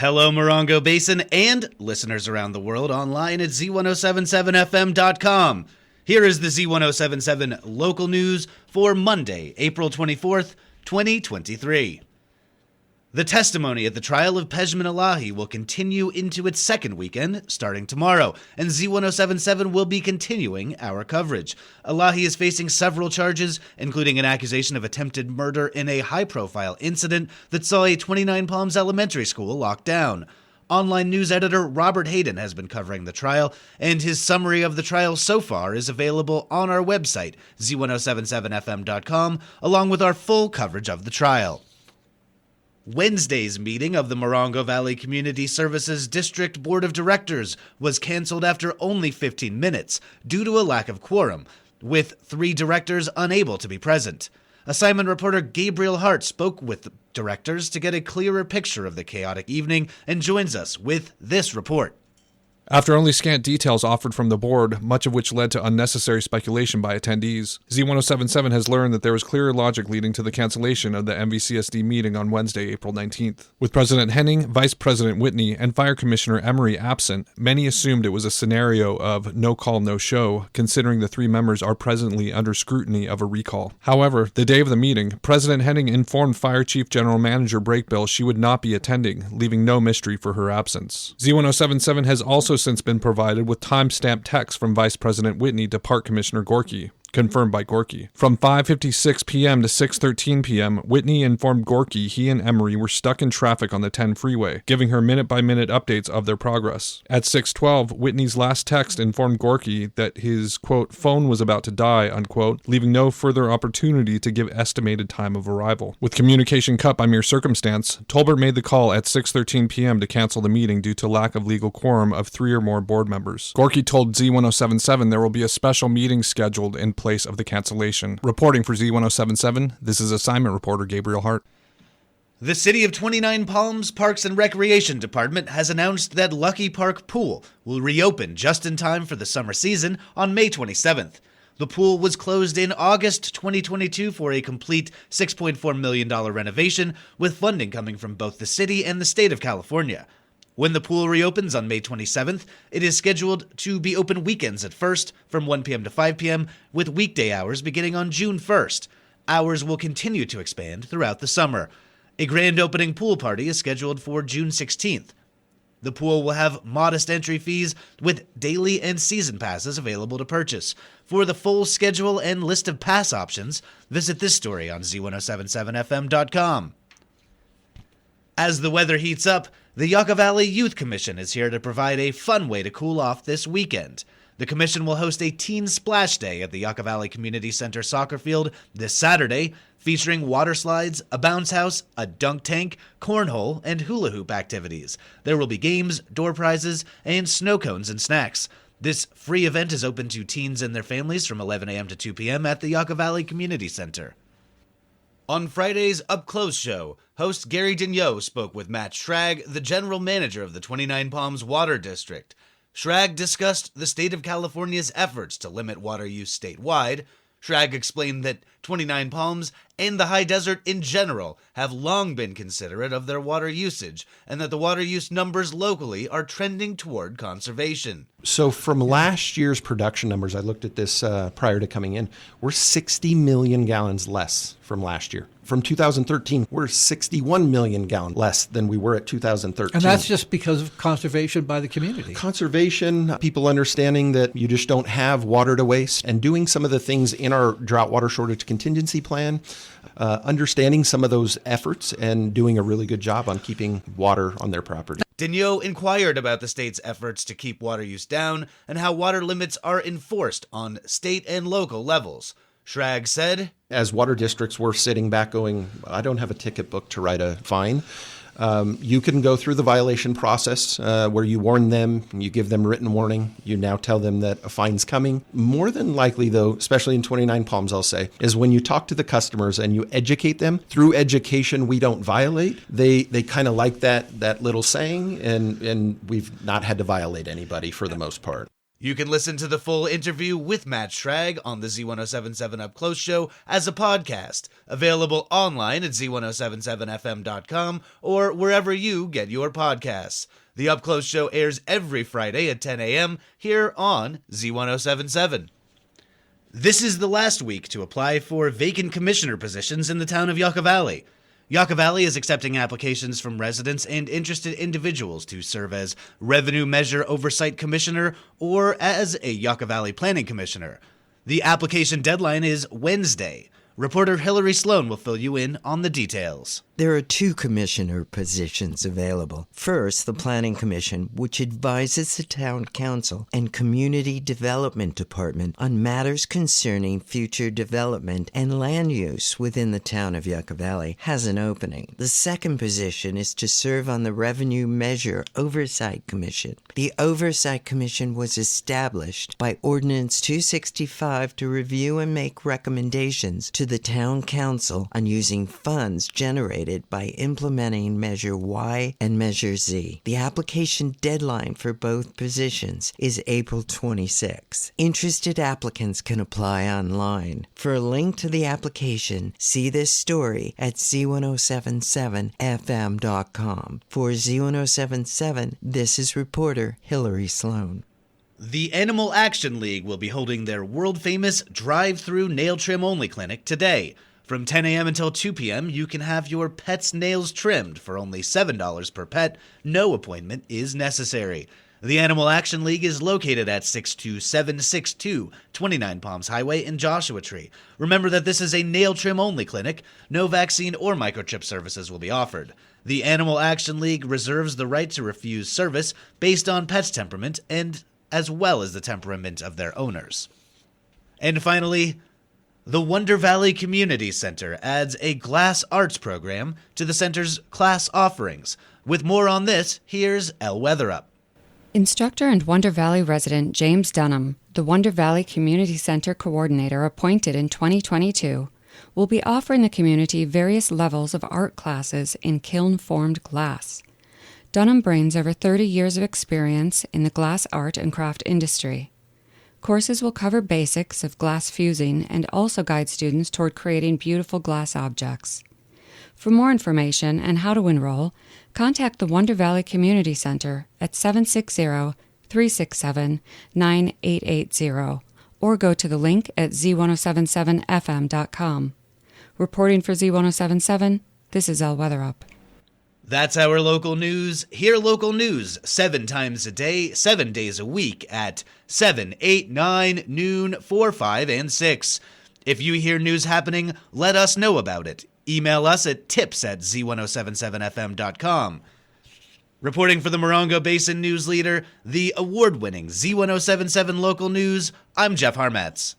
Hello, Morongo Basin and listeners around the world online at Z107.7fm.com. Here is the Z107.7 local news for Monday, April 24th, 2023. The testimony at the trial of Pejman Elahi will continue into its second weekend, starting tomorrow, and Z107.7 will be continuing our coverage. Elahi is facing several charges, including an accusation of attempted murder in a high-profile incident that saw a 29 Palms elementary school locked down. Online news editor Robert Hayden has been covering the trial, and his summary of the trial so far is available on our website, Z107.7fm.com, along with our full coverage of the trial. Wednesday's meeting of the Morongo Valley Community Services District Board of Directors was canceled after only 15 minutes due to a lack of quorum, with 3 directors unable to be present. Assignment reporter Gabriel Hart spoke with the directors to get a clearer picture of the chaotic evening and joins us with this report. After only scant details offered from the board, much of which led to unnecessary speculation by attendees, Z107.7 has learned that there was clear logic leading to the cancellation of the MVCSD meeting on Wednesday, April 19th. With President Henning, Vice President Whitney, and Fire Commissioner Emery absent, many assumed it was a scenario of no call, no show, considering the 3 members are presently under scrutiny of a recall. However, the day of the meeting, President Henning informed Fire Chief General Manager Brakebill she would not be attending, leaving no mystery for her absence. Z107.7 has also since been provided with time-stamped text from Vice President Whitney to Park Commissioner Gorky, confirmed by Gorky. From 5:56 p.m. to 6:13 p.m., Whitney informed Gorky he and Emery were stuck in traffic on the 10 freeway, giving her minute-by-minute updates of their progress. At 6:12, Whitney's last text informed Gorky that his, quote, phone was about to die, unquote, leaving no further opportunity to give estimated time of arrival. With communication cut by mere circumstance, Tolbert made the call at 6:13 p.m. to cancel the meeting due to lack of legal quorum of 3 or more board members. Gorky told Z107.7 there will be a special meeting scheduled in place of the cancellation. Reporting for Z107.7, this is assignment reporter Gabriel Hart. The City of 29 Palms Parks and Recreation Department has announced that Lucky Park Pool will reopen just in time for the summer season on May 27th. The pool was closed in August 2022 for a complete $6.4 million renovation, with funding coming from both the city and the state of California. When the pool reopens on May 27th, it is scheduled to be open weekends at first from 1 p.m. to 5 p.m., with weekday hours beginning on June 1st. Hours will continue to expand throughout the summer. A grand opening pool party is scheduled for June 16th. The pool will have modest entry fees with daily and season passes available to purchase. For the full schedule and list of pass options, visit this story on Z107.7fm.com. As the weather heats up, the Yucca Valley Youth Commission is here to provide a fun way to cool off this weekend. The commission will host a Teen Splash Day at the Yucca Valley Community Center soccer field this Saturday, featuring water slides, a bounce house, a dunk tank, cornhole, and hula hoop activities. There will be games, door prizes, and snow cones and snacks. This free event is open to teens and their families from 11 a.m. to 2 p.m. at the Yucca Valley Community Center. On Friday's Up Close show, host Gary Digneau spoke with Matt Schrag, the general manager of the 29 Palms Water District. Schrag discussed the state of California's efforts to limit water use statewide. Schrag explained that 29 Palms and the high desert in general have long been considerate of their water usage, and that the water use numbers locally are trending toward conservation. So from last year's production numbers, I looked at this prior to coming in, we're 60 million gallons less from last year. From 2013, we're 61 million gallons less than we were at 2013. And that's just because of conservation by the community. Conservation, people understanding that you just don't have water to waste, and doing some of the things in our drought water shortage contingency plan, understanding some of those efforts and doing a really good job on keeping water on their property. Digneau inquired about the state's efforts to keep water use down and how water limits are enforced on state and local levels. Schrag said, as water districts, we're sitting back going, I don't have a ticket book to write a fine. You can go through the violation process where you warn them, you give them written warning, you now tell them that a fine's coming. More than likely, though, especially in 29 Palms, I'll say, is when you talk to the customers and you educate them. Through education, we don't violate. They kind of like that little saying, and we've not had to violate anybody for the most part. You can listen to the full interview with Matt Schrag on the Z107.7 Up Close show as a podcast, available online at Z107.7fm.com or wherever you get your podcasts. The Up Close show airs every Friday at 10 a.m. here on Z107.7. This is the last week to apply for vacant commissioner positions in the town of Yucca Valley. Yucca Valley is accepting applications from residents and interested individuals to serve as Revenue Measure Oversight Commissioner or as a Yucca Valley Planning Commissioner. The application deadline is Wednesday. Reporter Hillary Sloan will fill you in on the details. There are 2 commissioner positions available. First, the Planning Commission, which advises the Town Council and Community Development Department on matters concerning future development and land use within the town of Yucca Valley, has an opening. The second position is to serve on the Revenue Measure Oversight Commission. The Oversight Commission was established by Ordinance 265 to review and make recommendations to the Town Council on using funds generated by implementing Measure Y and Measure Z. The application deadline for both positions is April 26. Interested applicants can apply online. For a link to the application, see this story at Z107.7fm.com. For Z107.7, this is reporter Hillary Sloan. The Animal Action League will be holding their world-famous drive-through nail trim-only clinic today. From 10 a.m. until 2 p.m., you can have your pet's nails trimmed for only $7 per pet. No appointment is necessary. The Animal Action League is located at 62762 29 Palms Highway in Joshua Tree. Remember that this is a nail trim-only clinic. No vaccine or microchip services will be offered. The Animal Action League reserves the right to refuse service based on pet's temperament and as well as the temperament of their owners. And finally, the Wonder Valley Community Center adds a glass arts program to the center's class offerings. With more on this, here's El Weatherup. Instructor and Wonder Valley resident James Dunham, the Wonder Valley Community Center coordinator appointed in 2022, will be offering the community various levels of art classes in kiln-formed glass. Dunham brings over 30 years of experience in the glass art and craft industry. Courses will cover basics of glass fusing and also guide students toward creating beautiful glass objects. For more information and how to enroll, contact the Wonder Valley Community Center at 760-367-9880 or go to the link at z1077fm.com. Reporting for Z107.7, this is El Weatherup. That's our local news. Hear local news 7 times a day, 7 days a week at 7, 8, 9, noon, 4, 5, and 6. If you hear news happening, let us know about it. Email us at tips@z1077fm.com. Reporting for the Morongo Basin News Leader, the award-winning Z107.7 Local News, I'm Jeff Harmetz.